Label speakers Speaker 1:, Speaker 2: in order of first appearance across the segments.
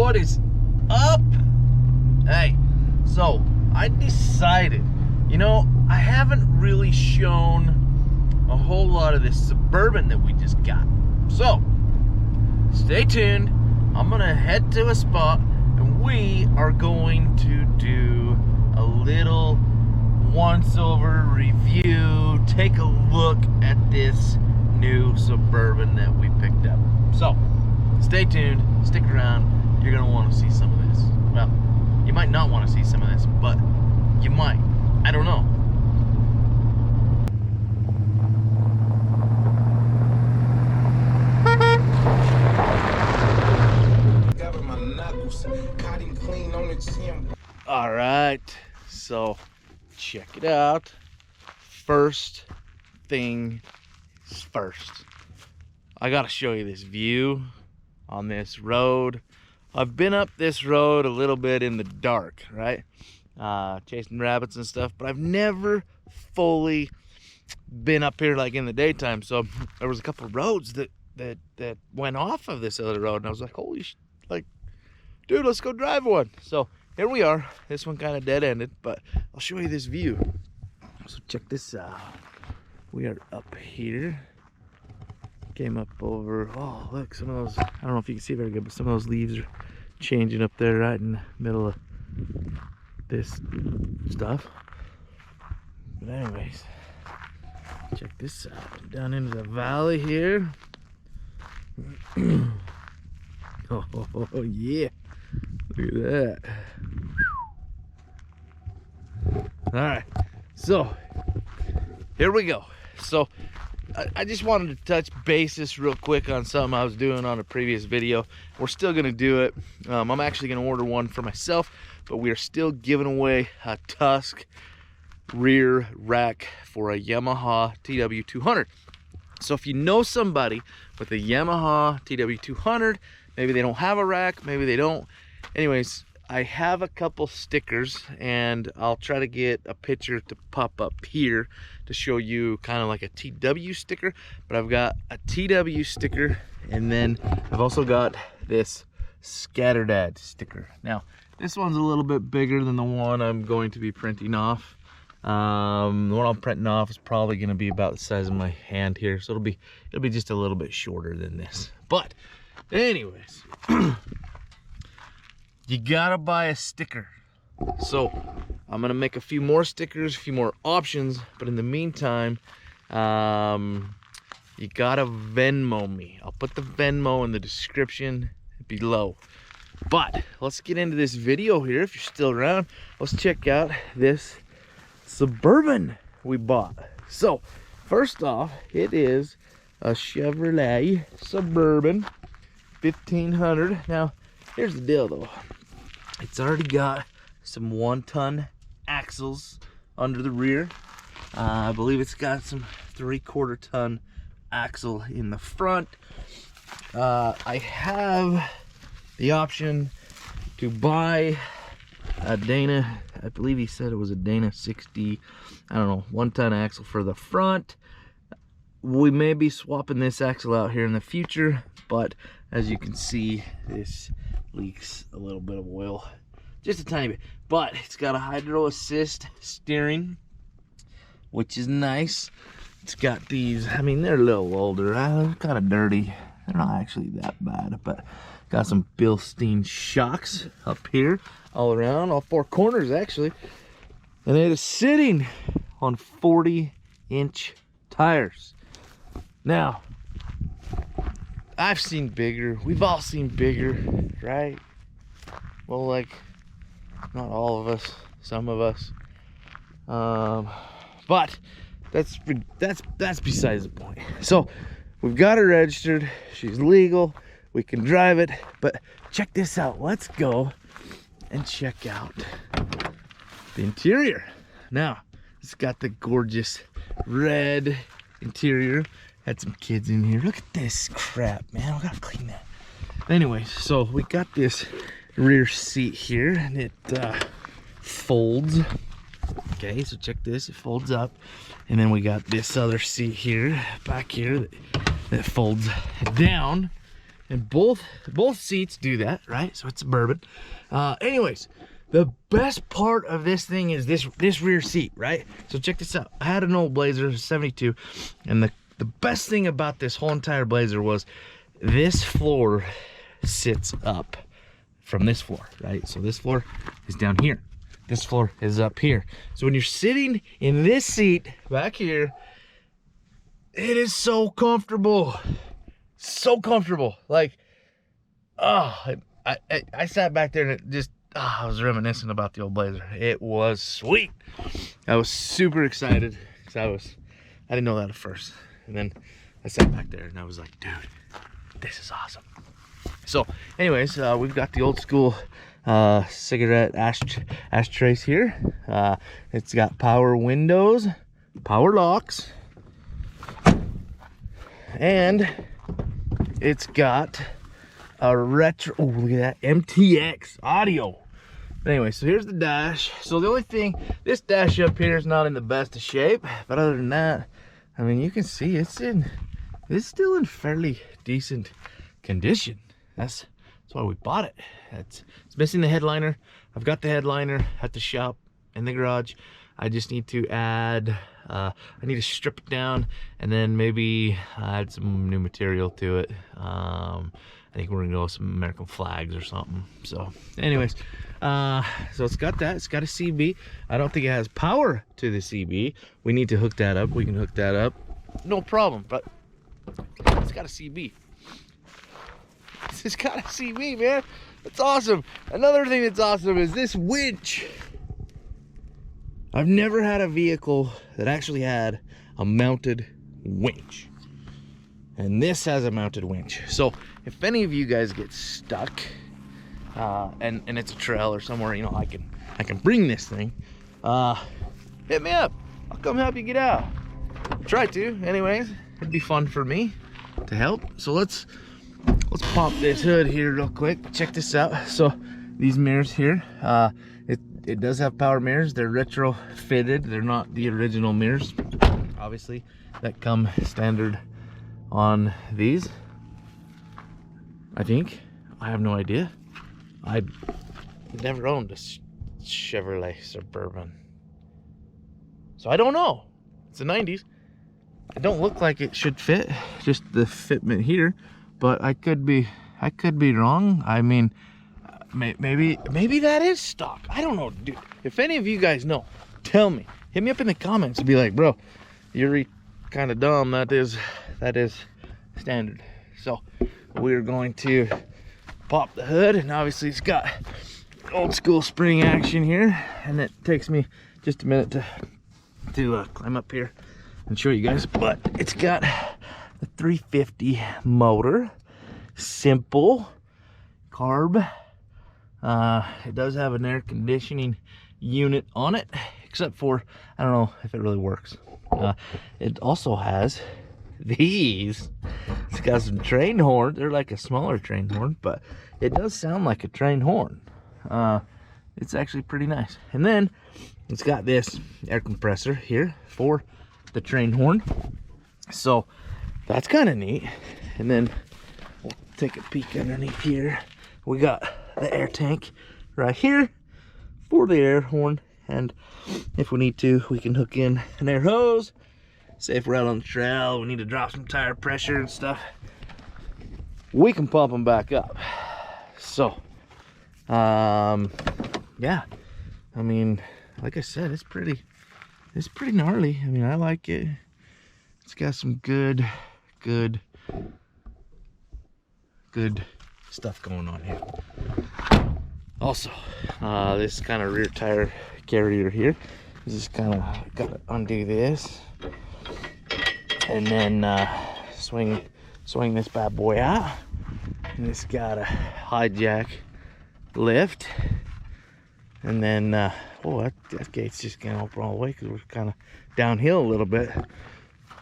Speaker 1: What is up? Hey, so I decided, you know, I haven't really shown a whole lot of this Suburban that we just got. So, stay tuned. I'm gonna head to a spot and we are going to do a little once-over review, take a look at this new Suburban that we picked up. So, stay tuned, stick around. You're gonna want to see some of this. Well, you might not want to see some of this, but you might. I don't know. All right, so check it out. First thing is first. I gotta show you this view on this road. I've been up this road a little bit in the dark, right? Chasing rabbits and stuff, but I've never fully been up here like in the daytime. So there was a couple of roads that went off of this other road, and I was like, holy like, dude, let's go drive one. So here we are. This one kind of dead-ended, but I'll show you this view. So check this out. We are up here. Came up over, oh look, some of those, I don't know if you can see very good, but some of those leaves are changing up there right in the middle of this stuff. But anyways, check this out. Down into the valley here. Oh yeah, look at that. All right, so here we go. So I just wanted to touch bases real quick on something I was doing on a previous video. We're still gonna do it. I'm actually gonna order one for myself, but we are still giving away a Tusk rear rack for a Yamaha TW200. So if you know somebody with a Yamaha TW200, maybe they don't have a rack, maybe they don't. Anyways, I have a couple stickers and I'll try to get a picture to pop up here to show you kind of like a TW sticker, but I've got a TW sticker and then I've also got this Scatterdad sticker. Now, this one's a little bit bigger than the one I'm going to be printing off. The one I'm printing off is probably going to be about the size of my hand here, so it'll be just a little bit shorter than this. But anyways, you gotta buy a sticker. So I'm gonna make a few more stickers, a few more options, but in the meantime, you gotta Venmo me. I'll put the Venmo in the description below. But let's get into this video here. If you're still around, let's check out this Suburban we bought. So first off, it is a Chevrolet Suburban 1500. Now here's the deal though. It's already got some 1-ton axles under the rear. I believe it's got some 3/4 ton axle in the front. I have the option to buy a Dana, I believe he said it was a Dana 60, I don't know, 1-ton axle for the front. We may be swapping this axle out here in the future, but as you can see, this leaks a little bit of oil, just a tiny bit, but it's got a hydro assist steering, which is nice. It's got these, I mean, they're a little older, they're kind of dirty, they're not actually that bad, but got some Bilstein shocks up here all around, all 4 corners actually, and it is sitting on 40-inch tires. Now, I've seen bigger, we've all seen bigger, right? Well, like, not all of us, some of us, but that's besides the point. So we've got her registered, she's legal, we can drive it, but check this out. Let's go and check out the interior. Now, it's got the gorgeous red interior. Had some kids in here. Look at this crap, man. I gotta clean that. Anyways, so we got this rear seat here, and it folds. Okay, so check this. It folds up, and then we got this other seat here, back here, that folds down. and both seats do that, right? So it's Suburban. Anyways, the best part of this thing is this rear seat, right? So check this out. I had an old Blazer 72, and the best thing about this whole entire Blazer was this floor sits up from this floor, right? So this floor is down here. This floor is up here. So when you're sitting in this seat back here, it is so comfortable. So comfortable. Like, oh, I sat back there and it just, I was reminiscing about the old Blazer. It was sweet. I was super excited because I didn't know that at first. And then I sat back there and I was like, dude, this is awesome. So anyways, we've got the old school cigarette ashtrays here. It's got power windows, power locks, and it's got a retro, oh look at that, MTX audio. Anyway, so here's the dash. So the only thing, this dash up here is not in the best of shape, but other than that, I mean, you can see it's still in fairly decent condition. That's why we bought it. It's missing the headliner. I've got the headliner at the shop in the garage. I just need to add, I need to strip it down and then maybe add some new material to it. I think we're gonna go with some American flags or something. So anyways, so it's got that. It's got a CB. I don't think it has power to the CB. We need to hook that up. We can hook that up, no problem. But it's got a CB. It's got a CB, man. That's awesome. Another thing that's awesome is this winch. I've never had a vehicle that actually had a mounted winch. And this has a mounted winch. So if any of you guys get stuck and it's a trail or somewhere, you know, I can bring this thing, hit me up. I'll come help you get out. Try to, anyways. It'd be fun for me to help. So let's pop this hood here real quick. Check this out. So these mirrors here, it does have power mirrors. They're retro fitted. They're not the original mirrors, obviously, that come standard on these. I think. I have no idea. I never owned a Chevrolet Suburban, so I don't know. It's the 90s. It don't look like it should fit, just the fitment here, but I could be wrong. I mean, maybe that is stock. I don't know, dude. If any of you guys know, tell me. Hit me up in the comments and be like, bro, you're kind of dumb. That is standard. So we're going to pop the hood, and obviously it's got old school spring action here, and it takes me just a minute to climb up here and show you guys. But it's got the 350 motor, simple carb. It does have an air conditioning unit on it, except for, I don't know if it really works. It also has these. It's got some train horn. They're like a smaller train horn, but it does sound like a train horn. It's actually pretty nice. And then it's got this air compressor here for the train horn, so that's kind of neat. And then we'll take a peek underneath here. We got the air tank right here for the air horn, and if we need to, we can hook in an air hose. Say if we're out on the trail, we need to drop some tire pressure and stuff, we can pump them back up. So yeah, I mean, like I said, it's pretty gnarly. I mean, I like it. It's got some good stuff going on here. Also, this kind of rear tire carrier here, just kind of gotta undo this and then swing this bad boy out. And it's got a hijack lift, and then oh, that gate's just gonna open all the way because we're kind of downhill a little bit.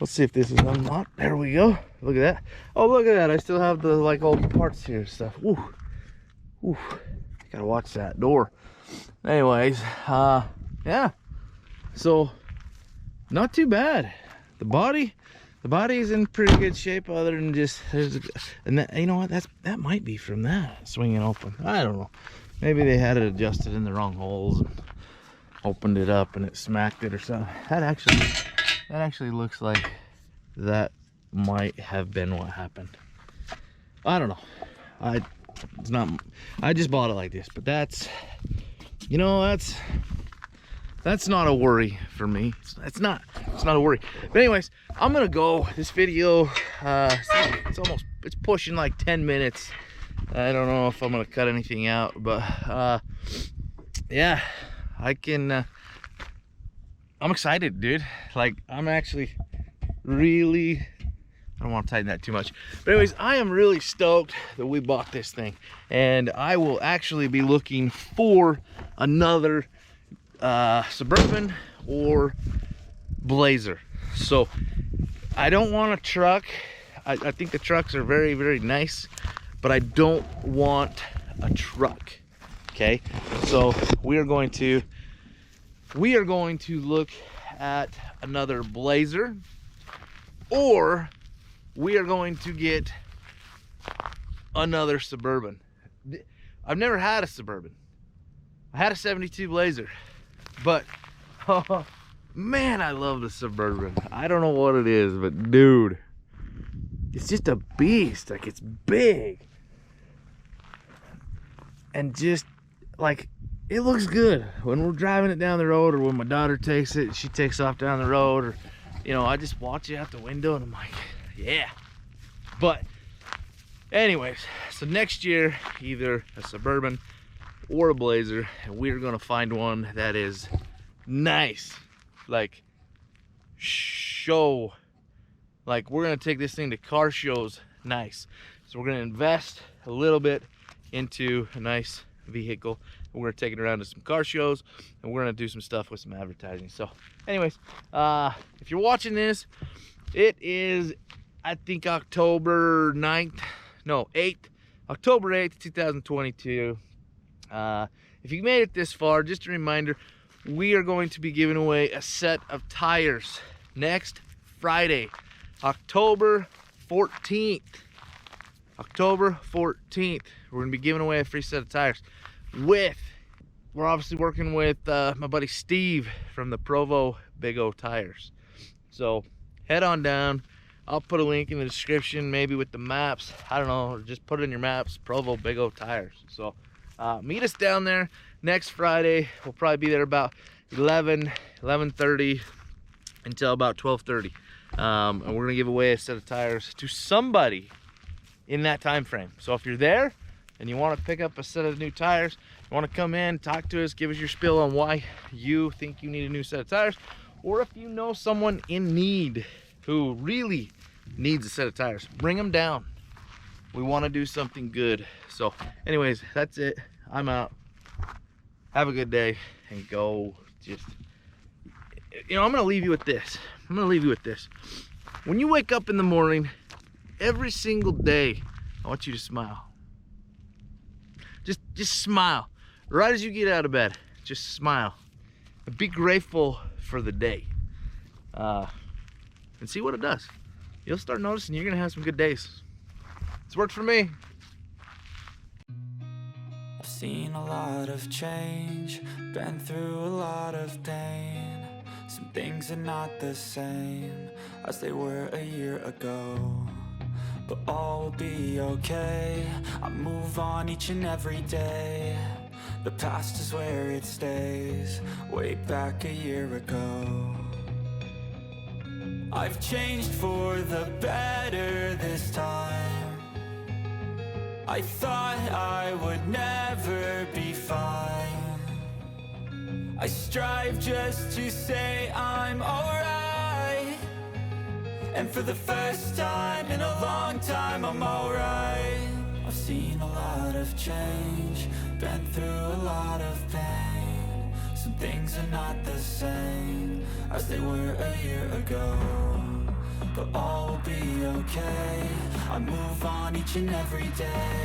Speaker 1: Let's see if this is unlocked. There we go. Look at that. Oh, look at that. I still have the like old parts here and stuff. Ooh, ooh. Gotta watch that door. Anyways, yeah. So not too bad. The body The body's in pretty good shape, other than just and that, you know what, that might be from that swinging open. I don't know. Maybe they had it adjusted in the wrong holes and opened it up and it smacked it or something. That actually looks like that might have been what happened. I don't know. It's not. I just bought it like this, but that's, you know, that's not a worry for me. It's not a worry. But anyways, I'm gonna go. This video, it's pushing like 10 minutes. I don't know if I'm gonna cut anything out, but yeah, I'm excited, dude. Like, I'm actually really, I don't want to tighten that too much, but anyways, I am really stoked that we bought this thing, and I will actually be looking for another Suburban or Blazer. So I don't want a truck. I think the trucks are very, very nice, but I don't want a truck. Okay, so we are going to look at another Blazer, or we are going to get another Suburban. I've never had a Suburban. I had a 72 Blazer, but oh man, I love the Suburban. I don't know what it is, but dude, it's just a beast. Like, it's big and just like, it looks good when we're driving it down the road, or when my daughter takes it, she takes off down the road, or, you know, I just watch it out the window and I'm like, yeah. But anyways, so next year, either a Suburban or a Blazer, and we're gonna find one that is nice, like show, like we're gonna take this thing to car shows nice. So we're gonna invest a little bit into a nice vehicle. We're gonna take it around to some car shows, and we're gonna do some stuff with some advertising. So anyways, if you're watching this, it is, I think, October 8th, October 8th, 2022. If you made it this far, just a reminder, we are going to be giving away a set of tires next Friday, October 14th. October 14th, we're gonna be giving away a free set of tires. We're obviously working with my buddy Steve from the Provo Big O Tires. So head on down. I'll put a link in the description, maybe with the maps. I don't know, or just put it in your maps, Provo Big O Tires. So meet us down there next Friday. We'll probably be there about 11:30 until about 12:30. And we're gonna give away a set of tires to somebody in that time frame. So if you're there and you want to pick up a set of new tires, you want to come in, talk to us, give us your spiel on why you think you need a new set of tires, or if you know someone in need who really needs a set of tires, bring them down. We want to do something good. So anyways, that's it. I'm out. Have a good day, and go just, you know, I'm gonna leave you with this. When you wake up in the morning, every single day, I want you to smile. Just smile. Right as you get out of bed, just smile. And be grateful for the day. And see what it does. You'll start noticing you're gonna have some good days. It's worked for me.
Speaker 2: I've seen a lot of change, been through a lot of pain. Some things are not the same as they were a year ago, but all will be okay. I move on each and every day. The past is where it stays, way back a year ago. I've changed for the better this time. I thought I would never be fine. I strive just to say I'm alright, and for the first time in a long time I'm alright. I've seen a lot of change, been through a lot of pain. Some things are not the same as they were a year ago, but all will be okay. I move on each and every day.